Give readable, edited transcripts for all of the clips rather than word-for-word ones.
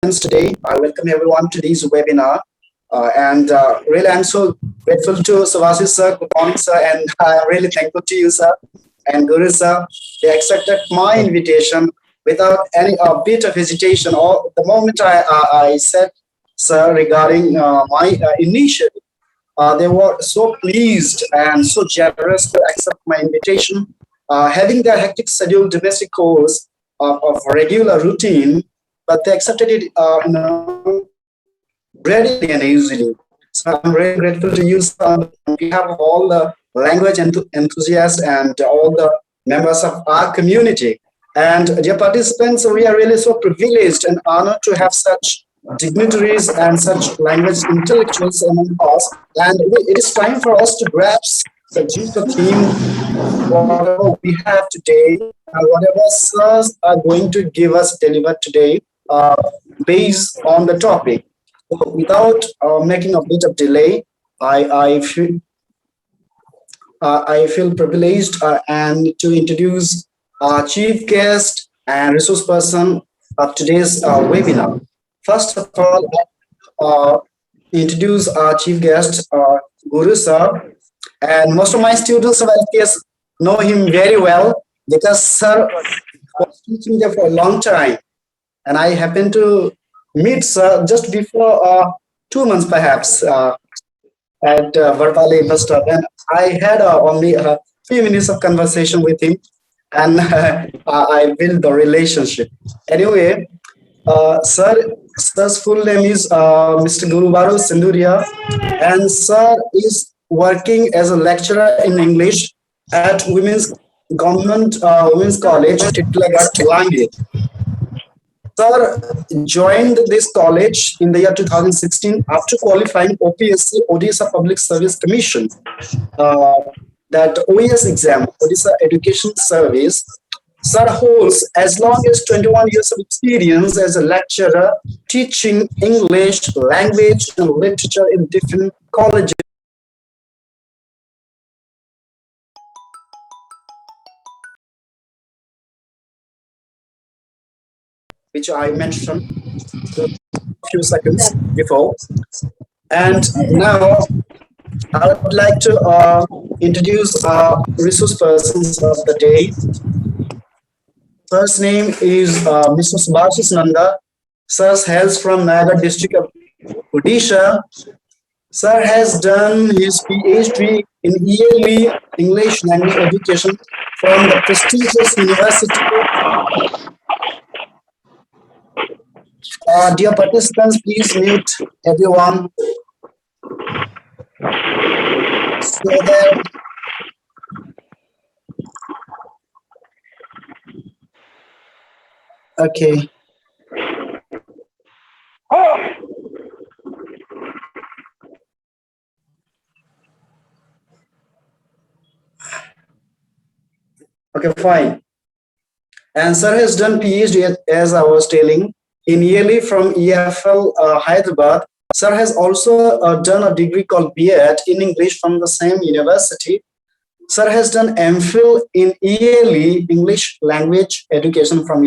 participants today. I welcome everyone to this webinar. And really, I'm so grateful to Savasi sir. Good morning, sir. And I'm really thankful to you, sir. And Guru sir. They accepted my invitation without any bit of hesitation. Or the moment I said, sir, regarding my initiative, they were so pleased and so generous to accept my invitation. Having their hectic schedule, domestic calls of regular routine, but they accepted it, readily and easily. So I'm very grateful to you, sir, on behalf of all the language enthusiasts and all the members of our community. And dear participants, we are really so privileged and honored to have such dignitaries and such language intellectuals among us. And it is time for us to grasp the deeper theme, whatever we have today, and whatever sirs are going to give us delivered today, based on the topic. So without making a bit of delay, I feel privileged and to introduce our chief guest and resource person of today's webinar. First of all, introduce our chief guest, Guru sir, and most of my students of LPS know him very well because sir was teaching there for a long time, and I happened to meet sir just before 2 months perhaps at Varpale bus stop, and I had only a few minutes of conversation with him, and I built the relationship. Anyway, sir's full name is Mr. Guruvaru Sinduria, and sir is working as a lecturer in English at Women's Government Women's College, Titlagat, Langi. Sir joined this college in the year 2016 after qualifying OPSC, Odisha Public Service Commission, uh, that OES exam, Odisha Education Service. Sir holds as long as 21 years of experience as a lecturer teaching English language and literature in different colleges, which I mentioned a few seconds before. And now I would like to introduce our resource persons of the day. First name is Mr. Subhashis Nanda. Sir hails from Nagar district of Odisha. Sir has done his PhD in yearly English language education from the prestigious university. Dear participants, please mute everyone so that okay. Okay, fine. And sir has done PhD, as I was telling, in yearly from EFL Hyderabad. Sir has also done a degree called B.Ed in English from the same university. Sir has done MPhil in yearly English language education from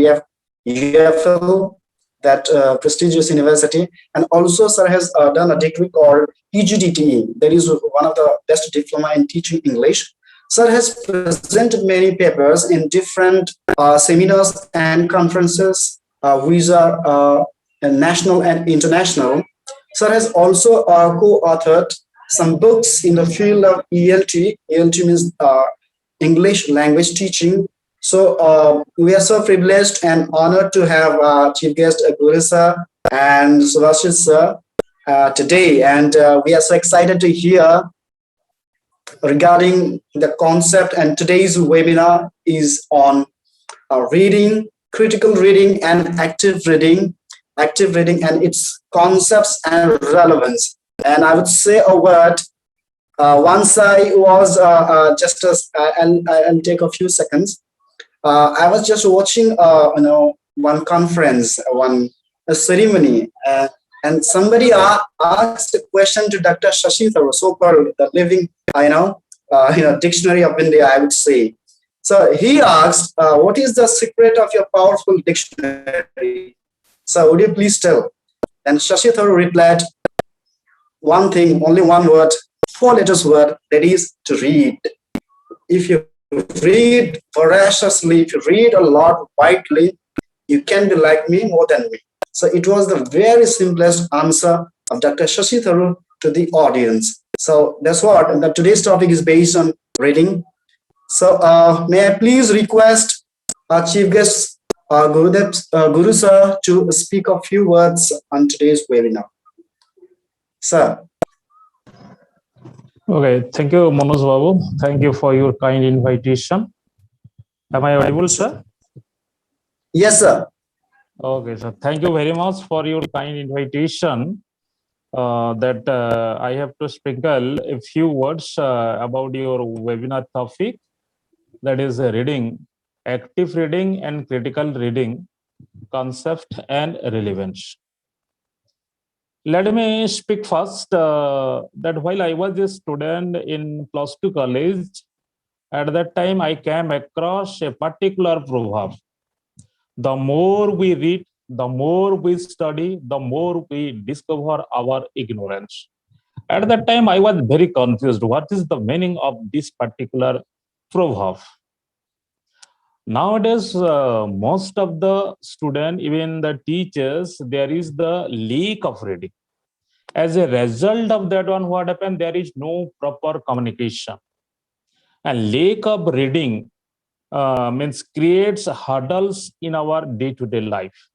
EFL, that prestigious university. And also sir has done a degree called PGDTE, that is one of the best diploma in teaching English. Sir has presented many papers in different seminars and conferences, which are national and international. Sir has also co-authored some books in the field of ELT. ELT means English language teaching. So we are so privileged and honored to have chief guest Guru sir and Subhashis sir today, and we are so excited to hear regarding the concept. And today's webinar is on reading, critical reading and active reading and its concepts and relevance. And I would say a word, once I was I'll take a few seconds. I was just watching one conference, a ceremony, and somebody asked a question to Dr. Shashi Tharoor, so-called the living dictionary of India, I would say. So he asked, what is the secret of your powerful dictionary? So would you please tell? And Shashi Tharoor replied, one thing, only one word, four letters word, that is to read. If you read voraciously, if you read a lot widely, you can be like me more than me. So it was the very simplest answer of Dr. Shashi Tharoor to the audience. So that's what today's topic is based on reading. So may I please request our chief guest, Guru sir, to speak a few words on today's webinar. Sir. Okay, thank you, Manoj Babu. Thank you for your kind invitation. Am I audible, sir? Yes, sir. Okay, sir. Thank you very much for your kind invitation. That I have to sprinkle a few words about your webinar topic, that is reading, active reading and critical reading, concept and relevance. Let me speak first that while I was a student in +2 college, at that time I came across a particular proverb. The more we read, the more we study, the more we discover our ignorance. At that time, I was very confused. What is the meaning of this particular proverb? Nowadays, most of the students, even the teachers, there is the lack of reading. As a result of that one, what happened? There is no proper communication. And lack of reading means creates hurdles in our day-to-day life.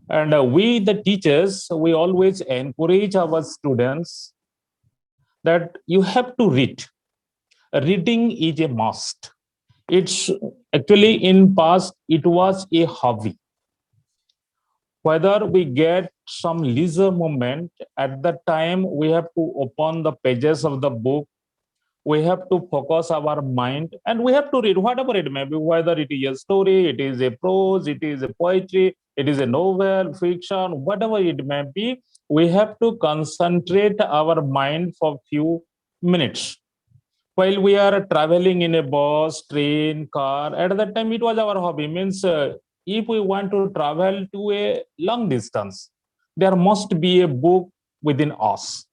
And we, the teachers, we always encourage our students that you have to read. Reading is a must. It's actually in past, it was a hobby. Whether we get some leisure moment, at that time, we have to open the pages of the book, we have to focus our mind, and we have to read whatever it may be, whether it is a story, it is a prose, it is a poetry, it is a novel, fiction, whatever it may be. We have to concentrate our mind for few minutes. While we are traveling in a bus, train, car, at that time it was our hobby. Means if we want to travel to a long distance, there must be a book within us.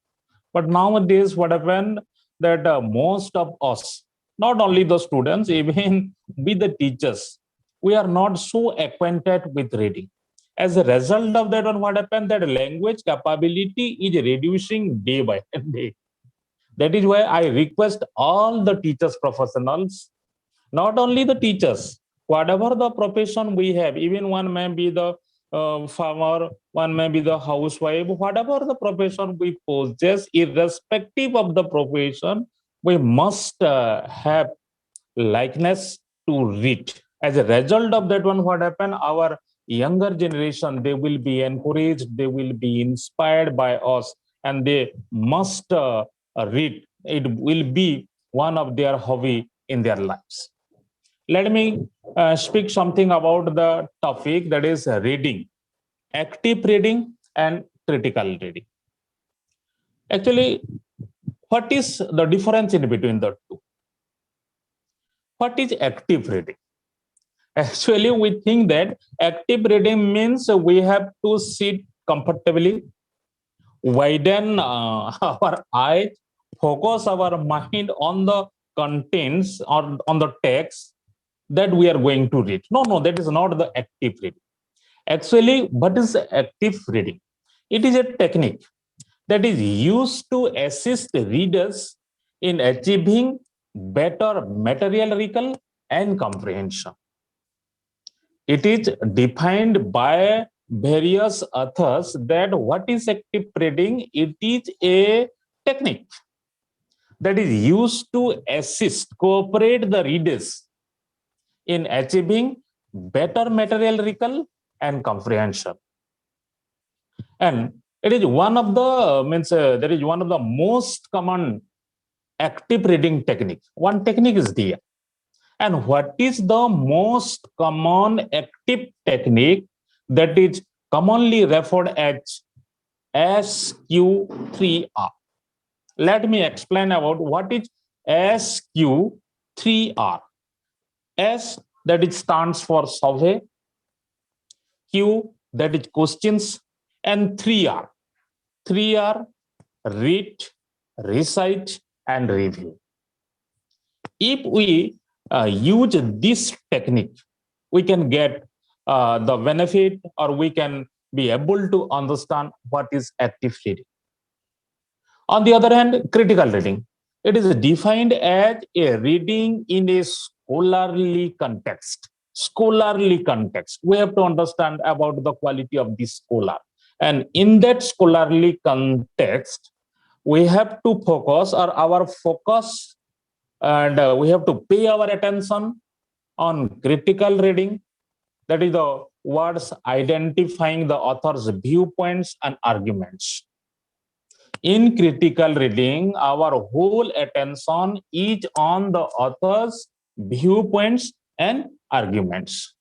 But nowadays, what happened that most of us, not only the students, even we the teachers, we are not so acquainted with reading. As a result of that one, what happened that language capability is reducing day by day. That is why I request all the teachers professionals, not only the teachers, whatever the profession we have, even one may be the farmer, one may be the housewife, whatever the profession we possess, irrespective of the profession, we must have likeness to read. As a result of that one, what happened? Our younger generation, they will be encouraged, they will be inspired by us, and they must read. It will be one of their hobby in their lives. Let me speak something about the topic, that is reading, active reading and critical reading. Actually, what is the difference in between the two? What is active reading? Actually, we think that active reading means we have to sit comfortably, widen our eyes, focus our mind on the contents or on the text that we are going to read. No, that is not the active reading. Actually, what is active reading? It is a technique that is used to assist readers in achieving better material recall and comprehension. It is defined by various authors that what is active reading? It is a technique that is used to assist, cooperate the readers in achieving better material recall and comprehension. And it is one of the there is one of the most common active reading technique. One technique is there. And what is the most common active technique that is commonly referred as SQ3R? Let me explain about what is SQ3R. S, that it stands for survey. Q, that is questions, and 3R. 3R, read, recite, and review. If we use this technique, we can get the benefit, or we can be able to understand what is active reading. On the other hand, critical reading, it is defined as a reading in a scholarly context. Scholarly context. We have to understand about the quality of this scholar. And in that scholarly context, we have to focus, or our focus, and we have to pay our attention on critical reading. That is the words identifying the author's viewpoints and arguments. In critical reading, our whole attention is on the author's viewpoints and arguments,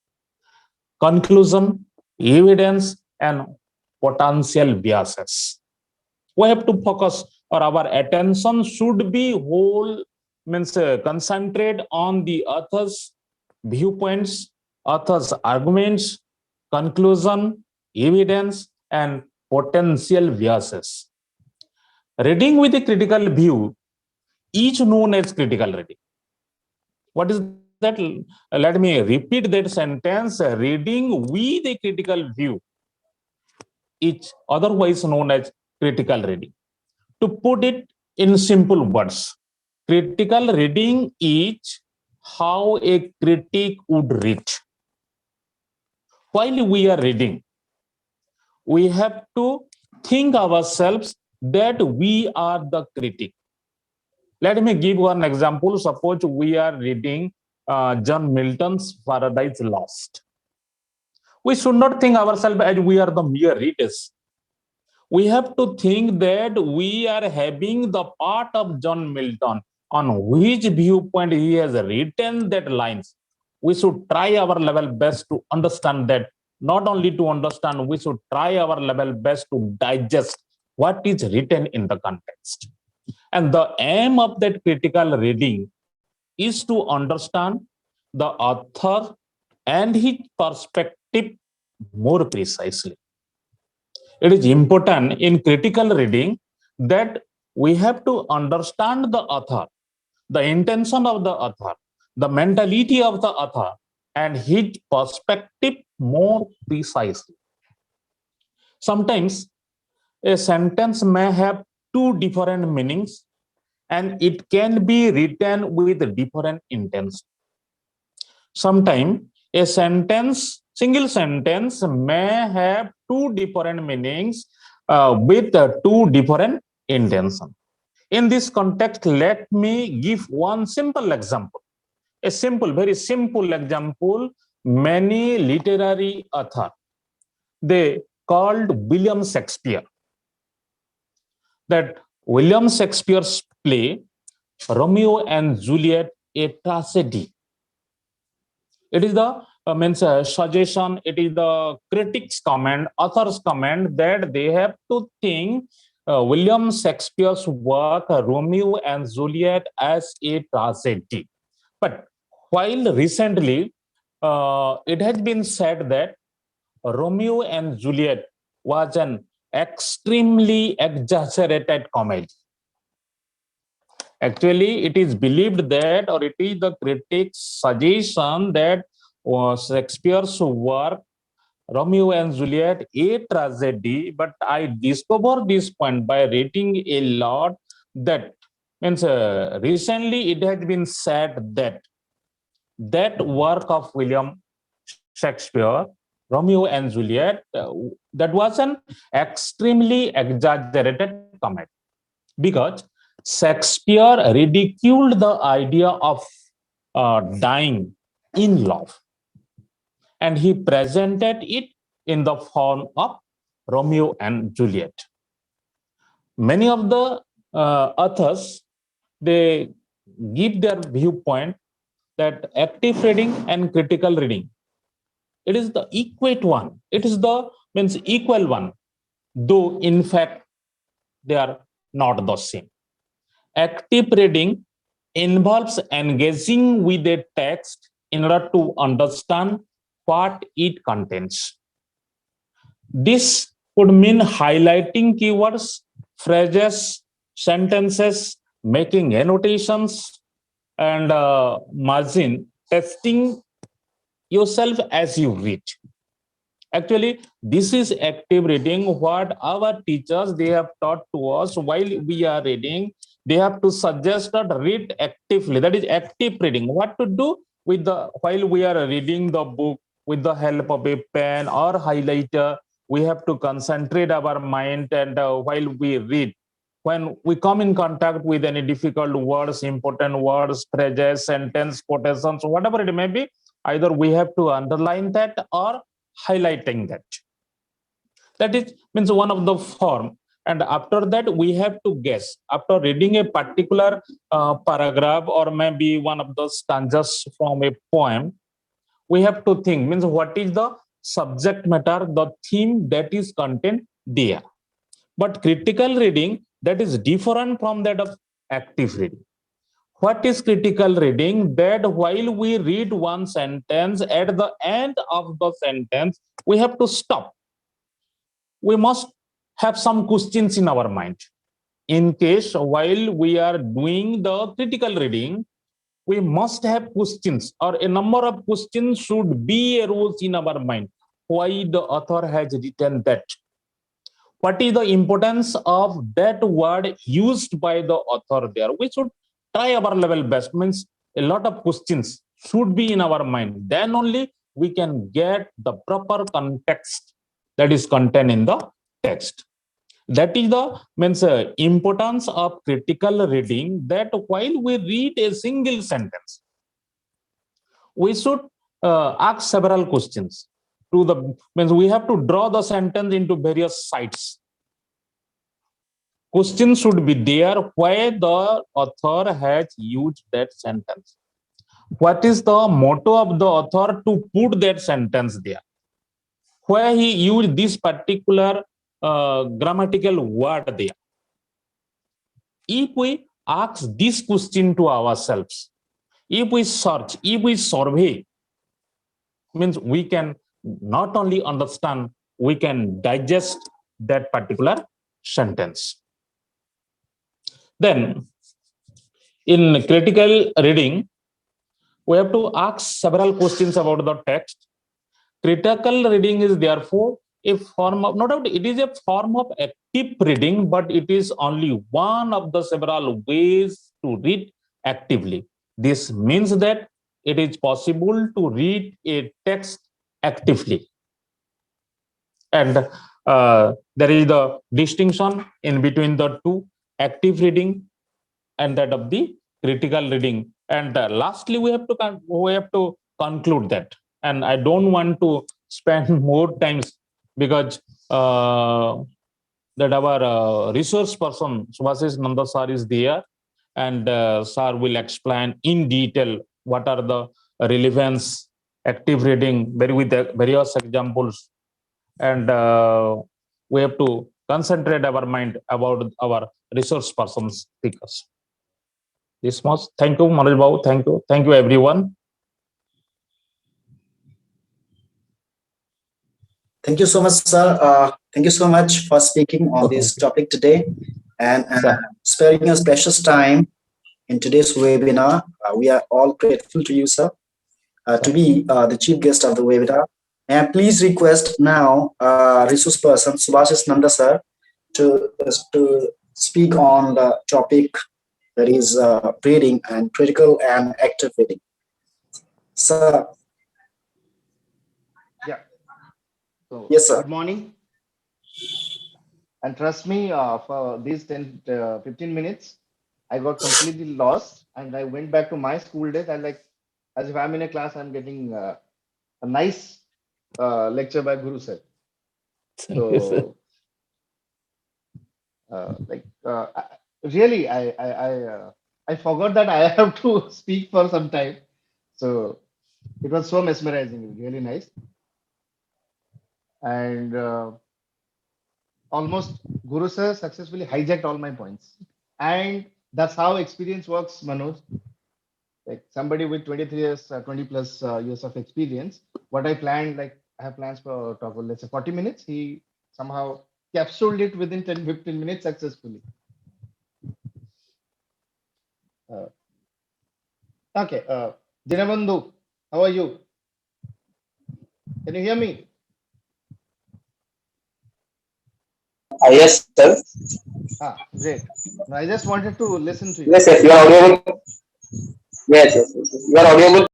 conclusion, evidence, and potential biases. We have to focus, or our attention should be whole, means concentrate on the author's viewpoints, author's arguments, conclusion, evidence, and potential biases. Reading with a critical view is known as critical reading. What is that? Let me repeat that sentence. Reading with a critical view is otherwise known as critical reading. To put it in simple words, critical reading is how a critic would read. While we are reading, we have to think ourselves that we are the critic. Let me give one example. Suppose we are reading John Milton's Paradise Lost. We should not think ourselves as we are the mere readers. We have to think that we are having the part of John Milton, on which viewpoint he has written that lines. We should try our level best to understand that. Not only to understand, we should try our level best to digest what is written in the context. And the aim of that critical reading is to understand the author and his perspective more precisely. It is important in critical reading that we have to understand the author, the intention of the author, the mentality of the author, and his perspective more precisely. Sometimes a sentence may have two different meanings, and it can be written with different intention. Sometimes a single sentence may have two different meanings with two different intentions. In this context, let me give one simple example. A simple, very simple example. Many literary authors, they called William Shakespeare. That William Shakespeare's play, Romeo and Juliet, a tragedy. It is the suggestion, it is the critics' comment, authors' comment that they have to think William Shakespeare's work, Romeo and Juliet, as a tragedy. But while recently it has been said that Romeo and Juliet was an extremely exaggerated comedy. Actually, it is believed that, or it is the critics' suggestion that Shakespeare's work, Romeo and Juliet, a tragedy. But I discovered this point by reading a lot, that means recently it has been said that that work of William Shakespeare, Romeo and Juliet, that was an extremely exaggerated comedy, because Shakespeare ridiculed the idea of dying in love, and he presented it in the form of Romeo and Juliet. Many of the authors, they give their viewpoint that active reading and critical reading, it is the equate one. It is the equal one, though in fact they are not the same. Active reading involves engaging with a text in order to understand what it contains. This would mean highlighting keywords, phrases, sentences, making annotations, and margin testing yourself as you read. Actually, this is active reading. What our teachers they have taught to us while we are reading, they have to suggest that read actively. That is active reading. What to do with the while we are reading the book with the help of a pen or highlighter, we have to concentrate our mind and while we read. When we come in contact with any difficult words, important words, phrases, sentence, quotations, whatever it may be, either we have to underline that or highlighting that. That is means one of the form. And after that, we have to guess. After reading a particular paragraph or maybe one of the stanzas from a poem, we have to think means what is the subject matter, the theme that is contained there. But critical reading that is different from that of active reading. What is critical reading? That while we read one sentence, at the end of the sentence, we have to stop. We must have some questions in our mind. In case while we are doing the critical reading, we must have questions or a number of questions should be arose in our mind. Why the author has written that? What is the importance of that word used by the author there? We should try our level best. Means a lot of questions should be in our mind. Then only we can get the proper context that is contained in the text. That is the means importance of critical reading. That while we read a single sentence, we should ask several questions. To the means we have to draw the sentence into various sides. Question should be there why the author has used that sentence. What is the motto of the author to put that sentence there? Why he used this particular grammatical word there? If we ask this question to ourselves, if we search, if we survey, means we can not only understand, we can digest that particular sentence. Then, in critical reading, we have to ask several questions about the text. Critical reading is therefore a form of, no doubt, it is a form of active reading, but it is only one of the several ways to read actively. This means that it is possible to read a text actively. And there is the distinction in between the two, active reading and that of the critical reading. And lastly, we have to conclude that. And I don't want to spend more times because that our resource person Subhasis Nanda sir is there, and sir will explain in detail what are the relevance active reading with various examples, and we have to concentrate our mind about our resource persons speakers. This much. Thank you, Manoj Babu. Thank you, everyone. Thank you so much, sir. Thank you so much for speaking on this topic today and sparing us precious time in today's webinar. We are all grateful to you, sir, to be the chief guest of the webinar. And please request now resource person Subhasis Nanda sir to speak on the topic that is reading and critical and active reading. Sir. Yeah. So, yes, sir. Good morning. And trust me, for these 15 minutes, I got completely lost and I went back to my school days. And like, as if I'm in a class, I'm getting a nice lecture by Guru sir. So, really, I forgot that I have to speak for some time. So it was so mesmerizing, really nice. And almost Guru sir successfully hijacked all my points. And that's how experience works, Manoj. Like somebody with 23 years, 20 plus years of experience, what I planned, like I have plans for talk, let's say 40 minutes. He somehow capsuled it within 10-15 minutes successfully. Okay, Dinabandhu, how are you? Can you hear me? Yes, sir. Great. Now, I just wanted to listen to you. Yes, yes, you are audible. Yes, yes, yes, yes. You are audible.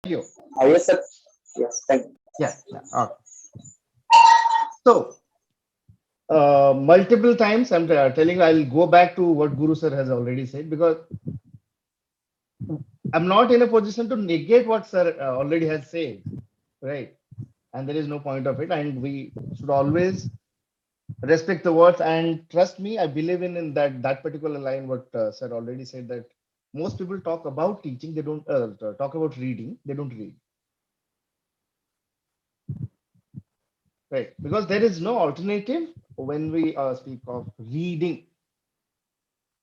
Thank you. Yes, sir. Yes, thank you. Yeah. Okay. So, multiple times I'm telling you, I'll go back to what Guru sir has already said because I'm not in a position to negate what sir already has said, right? And there is no point of it. And we should always respect the words and trust me. I believe in that particular line. What sir already said that most people talk about teaching, they don't talk about reading. They don't read, right? Because there is no alternative when we speak of reading.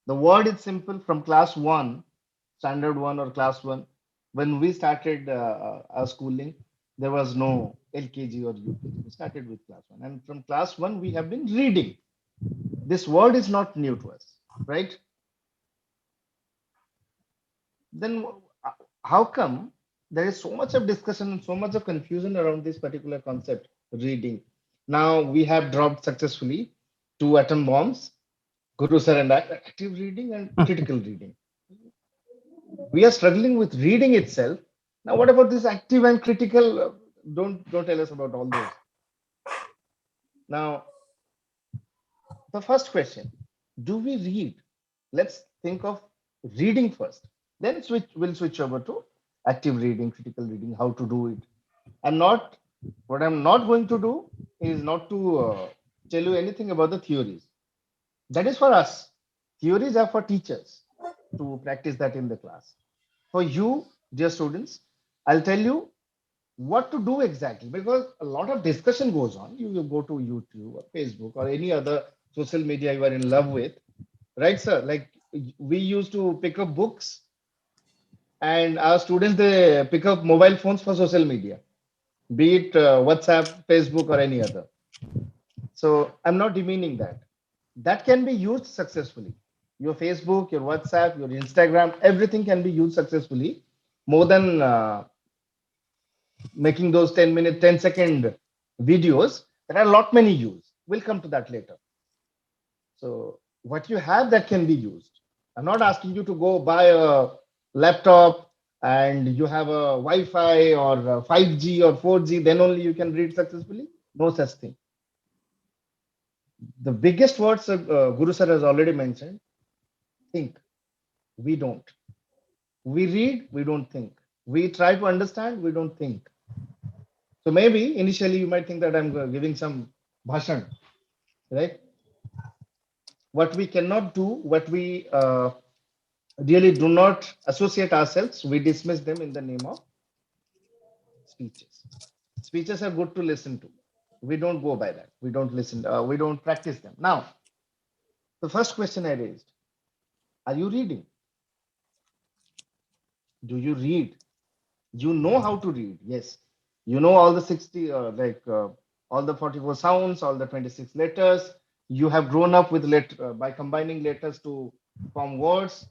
The word is simple from class one, standard one or class one. When we started our schooling, there was no LKG or UKG. We started with class one. And from class one, we have been reading. This word is not new to us, right? Then how come there is so much of discussion and so much of confusion around this particular concept, reading? Now we have dropped successfully two atom bombs, Guru sir and I, active reading and critical reading. We are struggling with reading itself. Now, what about this active and critical? Don't tell us about all those. Now, the first question: do we read? Let's think of reading first. Then we'll switch over to active reading, critical reading, how to do it. I'm not. What I'm not going to do is not to tell you anything about the theories. That is for us. Theories are for teachers to practice that in the class. For you, dear students, I'll tell you what to do exactly because a lot of discussion goes on. You go to YouTube or Facebook or any other social media you are in love with, right, sir? Like we used to pick up books, and our students they pick up mobile phones for social media, be it WhatsApp, Facebook, or any other. So I'm not demeaning that. That can be used successfully. Your Facebook, your WhatsApp, your Instagram, everything can be used successfully. More than making those 10-minute, 10-second videos, there are a lot many use. We'll come to that later. So what you have that can be used. I'm not asking you to go buy a laptop and you have a Wi-Fi or 5G or 4G, then only you can read successfully. No such thing. The biggest words Guru sir has already mentioned, think. We don't. We read, we don't think. We try to understand, we don't think. So maybe initially you might think that I'm giving some bhashan, right? What we cannot do, what we really do not associate ourselves, we dismiss them in the name of speeches. Speeches are good to listen to. We don't go by that. We don't listen. We don't practice them. Now, the first question I raised: are you reading? Do you read? You know how to read? Yes. You know all the 60, all the 44 sounds, all the 26 letters. You have grown up with by combining letters to form words,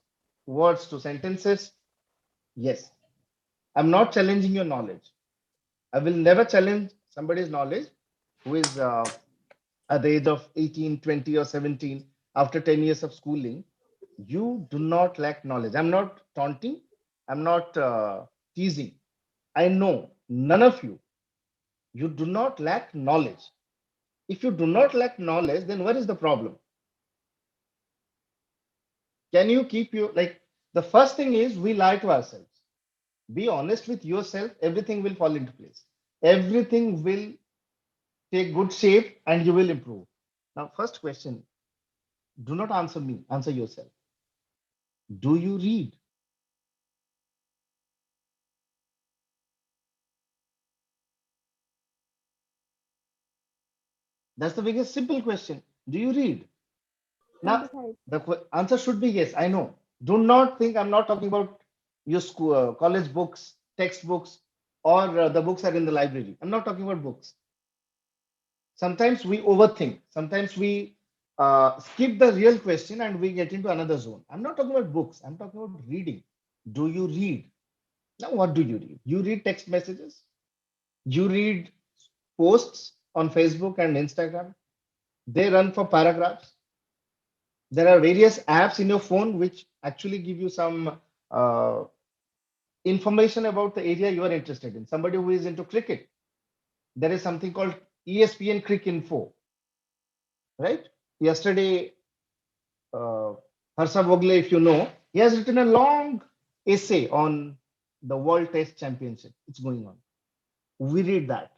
words to sentences. Yes. I'm not challenging your knowledge. I will never challenge somebody's knowledge who is at the age of 18, 20, or 17 after 10 years of schooling. You do not lack knowledge. I'm not taunting. I'm not teasing. I know none of you, you do not lack knowledge. If you do not lack knowledge, then what is the problem? Can you keep your, like, the first thing is we lie to ourselves. Be honest with yourself, everything will fall into place. Everything will take good shape and you will improve. Now, first question, do not answer me, answer yourself. Do you read? That's the biggest simple question. Do you read? Now, the answer should be yes. I know. Do not think I'm not talking about your school, college books, textbooks. or the books are in the library. I'm not talking about books. Sometimes we overthink. Sometimes we skip the real question and we get into another zone. I'm not talking about books. I'm talking about reading. Do you read? Now, what do you read? You read text messages. You read posts on Facebook and Instagram. They run for paragraphs. There are various apps in your phone which actually give you some uh, information about the area you are interested in. Somebody who is into cricket, there is something called ESPN Crick Info, right? Yesterday, Harsha Vogle, if you know, he has written a long essay on the World Test Championship. It's going on. We read that.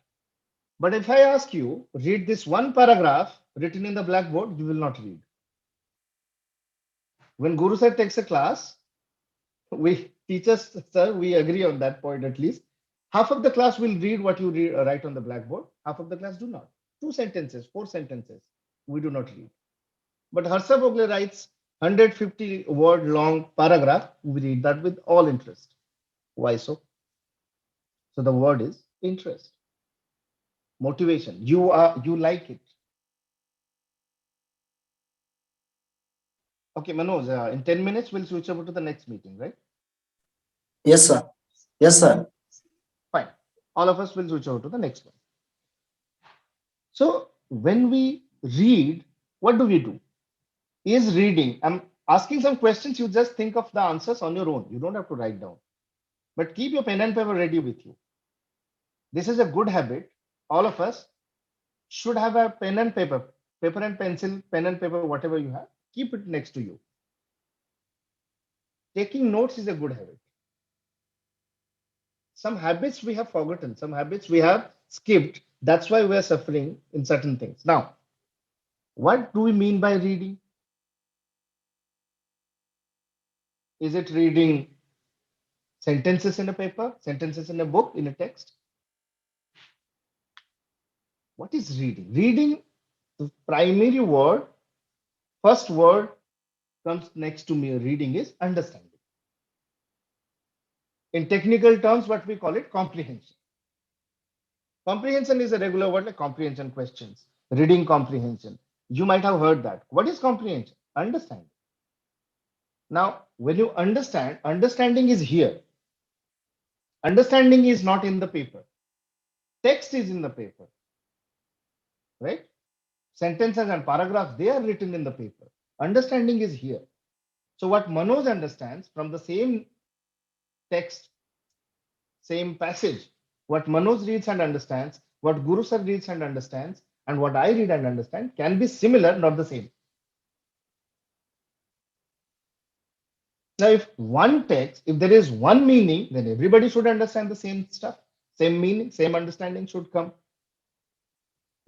But if I ask you, read this one paragraph written in the blackboard, you will not read. When Guru sir takes a class, we teachers, sir, we agree on that point at least. Half of the class will read what you write on the blackboard. Half of the class do not. 2 sentences, 4 sentences, we do not read. But Harsha Vogle writes 150 word long paragraph. We read that with all interest. Why so? So the word is interest, motivation. You like it. Okay, Manoj, in 10 minutes, we'll switch over to the next meeting, right? Yes, sir. Yes, sir. Fine. All of us will switch over to the next one. So when we read, what do we do? Is reading, I'm asking some questions, you just think of the answers on your own. You don't have to write down. But keep your pen and paper ready with you. This is a good habit. All of us should have a pen and paper and pencil, pen and paper, whatever you have, keep it next to you. Taking notes is a good habit. Some habits we have forgotten, some habits we have skipped. That's why we are suffering in certain things. Now, what do we mean by reading? Is it reading sentences in a paper, sentences in a book, in a text? What is reading? Reading, the primary word, first word comes next to me, reading is understanding. In technical terms, what we call it comprehension. Comprehension is a regular word like comprehension questions, reading comprehension. You might have heard that. What is comprehension? Understanding. Now, when you understand, understanding is here. Understanding is not in the paper. Text is in the paper, right? Sentences and paragraphs, they are written in the paper. Understanding is here. So what Manoj understands from the same text, same passage, what Manoj reads and understands, what Guru Sir reads and understands, and what I read and understand can be similar, not the same. Now, if one text, if there is one meaning, then everybody should understand the same stuff, same meaning, same understanding should come.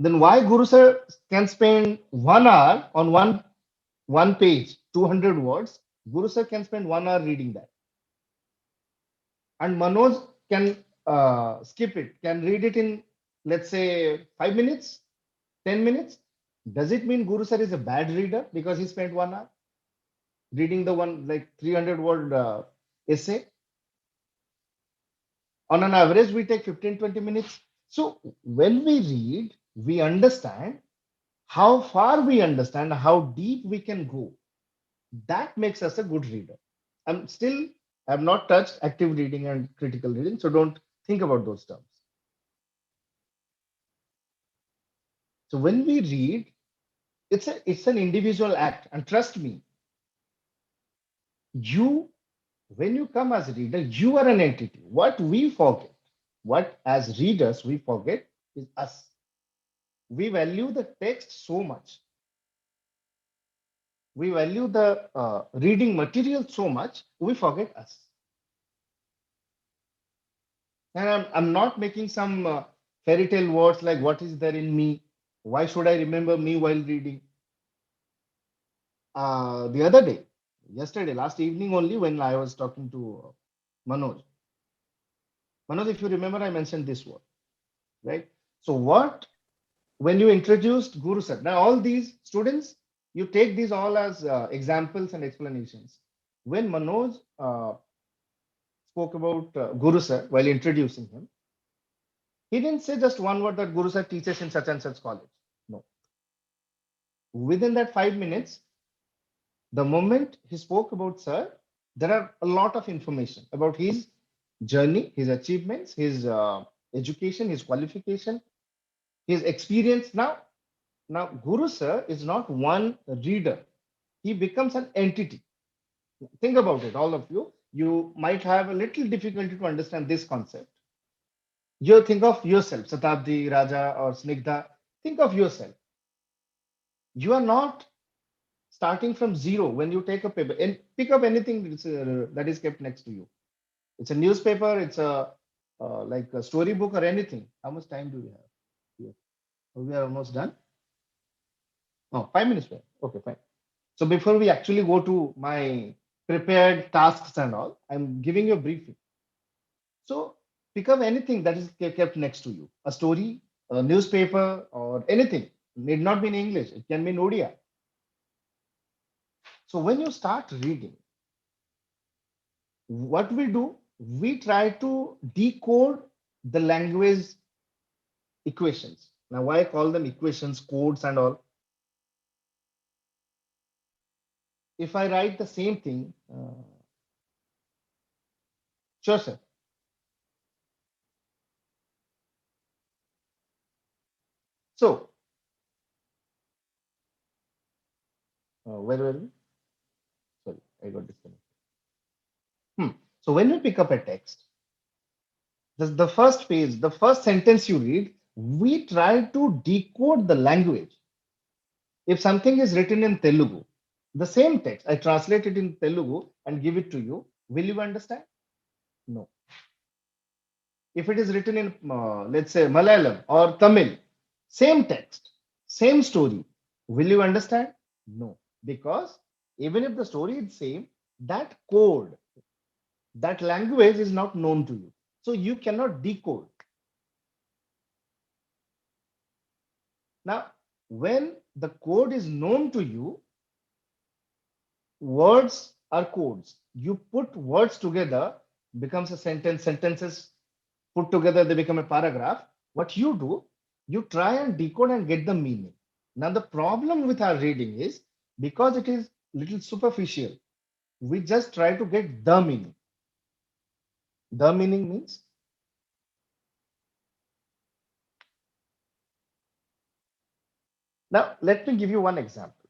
Then why Guru Sir can spend 1 hour on one page, 200 words, Guru Sir can spend 1 hour reading that. And Manoj can skip it, can read it in, let's say, 5 minutes, 10 minutes. Does it mean Guru Sir is a bad reader because he spent 1 hour reading the one like 300 word essay? On an average, we take 15-20 minutes. So when we read, we understand how far we understand, how deep we can go. That makes us a good reader. I've not touched active reading and critical reading, so don't think about those terms. So when we read, it's an individual act, and trust me, when you come as a reader, you are an entity. What we forget, what as readers we forget is us. We value the text so much. We value the reading material so much, we forget us. And I'm not making some fairy tale words like what is there in me? Why should I remember me while reading? The other day, yesterday, last evening only, when I was talking to Manoj. Manoj, if you remember, I mentioned this word, right? So when you introduced Guru Sir, now all these students, you take these all as examples and explanations. When Manoj spoke about Guru Sir while introducing him, He didn't say just one word that Guru Sir teaches in such and such college. No. Within that 5 minutes, the moment he spoke about Sir, there are a lot of information about his journey, his achievements, his education, his qualification, his experience. Now Guru Sir is not one reader. He becomes an entity. Think about it, all of you. You might have a little difficulty to understand this concept. You think of yourself, Satabdi, Raja, or Snigdha. Think of yourself. You are not starting from zero when you take a paper and pick up anything that is kept next to you. It's a newspaper, it's a like a storybook or anything. How much time do we have here? We are almost done. Oh, 5 minutes. Okay, fine. So before we actually go to my prepared tasks and all, I'm giving you a briefing. So pick up anything that is kept next to you, a story, a newspaper, or anything. Need not be in English, it can be in Odia. So when you start reading, what we do, we try to decode the language equations. Now, why I call them equations, codes, and all? If I write the same thing, sure, sir. So, where were we? Sorry, I got disconnected. So when you pick up a text, the first page, the first sentence you read, we try to decode the language. If something is written in Telugu, the same text, I translate it in Telugu and give it to you, will you understand? No. If it is written in, let's say, Malayalam or Tamil, same text, same story, will you understand? No. Because even if the story is same, that code, that language is not known to you. So you cannot decode. Now, when the code is known to you, words are codes. You put words together, becomes a sentence, sentences put together, they become a paragraph. What you do, you try and decode and get the meaning. Now, the problem with our reading is because it is little superficial, we just try to get the meaning. The meaning means now let me give you one example.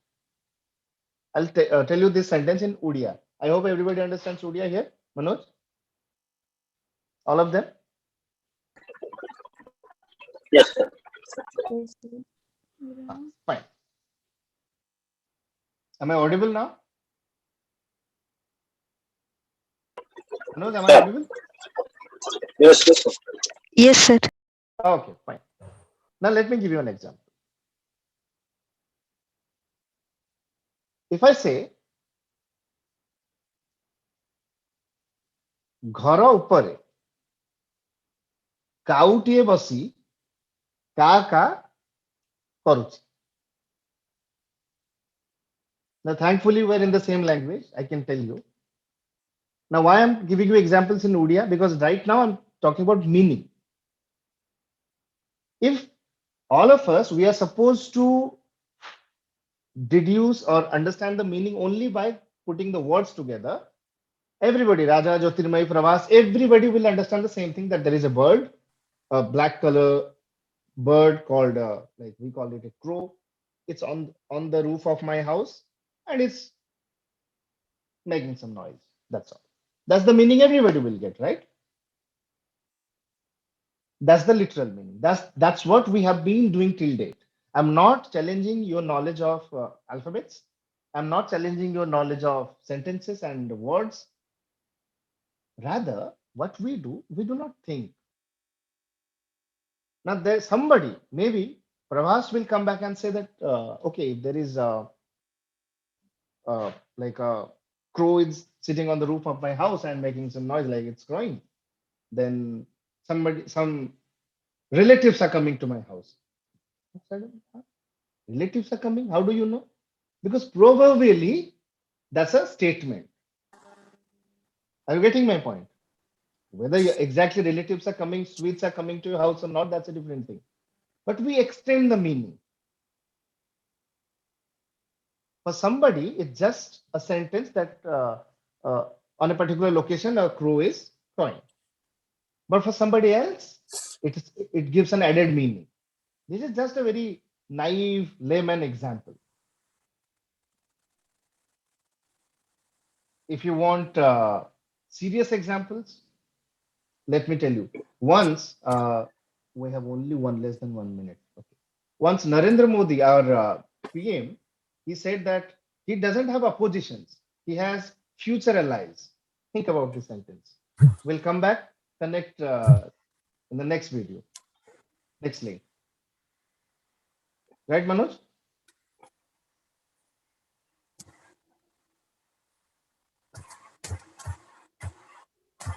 I'll tell you this sentence in Odia. I hope everybody understands Odia here. Manoj? All of them? Yes, sir. Fine. Am I audible now? Manoj, am I audible? Yes, yes, sir. Yes, sir. Okay, fine. Now let me give you an example. If I say ଘର ଉପରେ କାଉଟିଏ ବସି କା କା କରୁଛି. Now, thankfully, we're in the same language. I can tell you. Now, why I'm giving you examples in Odia? Because right now I'm talking about meaning. If all of us, we are supposed to deduce or understand the meaning only by putting the words together, everybody, Raja, Jyotirmai, Pravas, everybody will understand the same thing, that there is a bird, a black color bird called, like we call it a crow. It's on the roof of my house and it's making some noise. That's all. That's the meaning everybody will get, right? That's the literal meaning. That's what we have been doing till date. I'm not challenging your knowledge of alphabets. I'm not challenging your knowledge of sentences and words. Rather, what we do not think. Now, there's somebody, maybe Pravas will come back and say that, okay, if there is like a crow is sitting on the roof of my house and making some noise like it's crowing, then some relatives are coming to my house. Relatives are coming? How do you know? Because proverbially, that's a statement. Are you getting my point? Whether exactly relatives are coming, sweets are coming to your house or not, that's a different thing. But we extend the meaning. For somebody, it's just a sentence that on a particular location, a crow is crowing. But for somebody else, it gives an added meaning. This is just a very naive layman example. If you want serious examples, let me tell you. Once, we have only less than 1 minute. Okay. Once Narendra Modi, our PM, he said that he doesn't have oppositions. He has future allies. Think about this sentence. We'll come back, connect in the next video. Next link. Right, Manoj?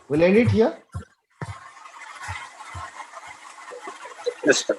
We'll end it here. Yes, sir.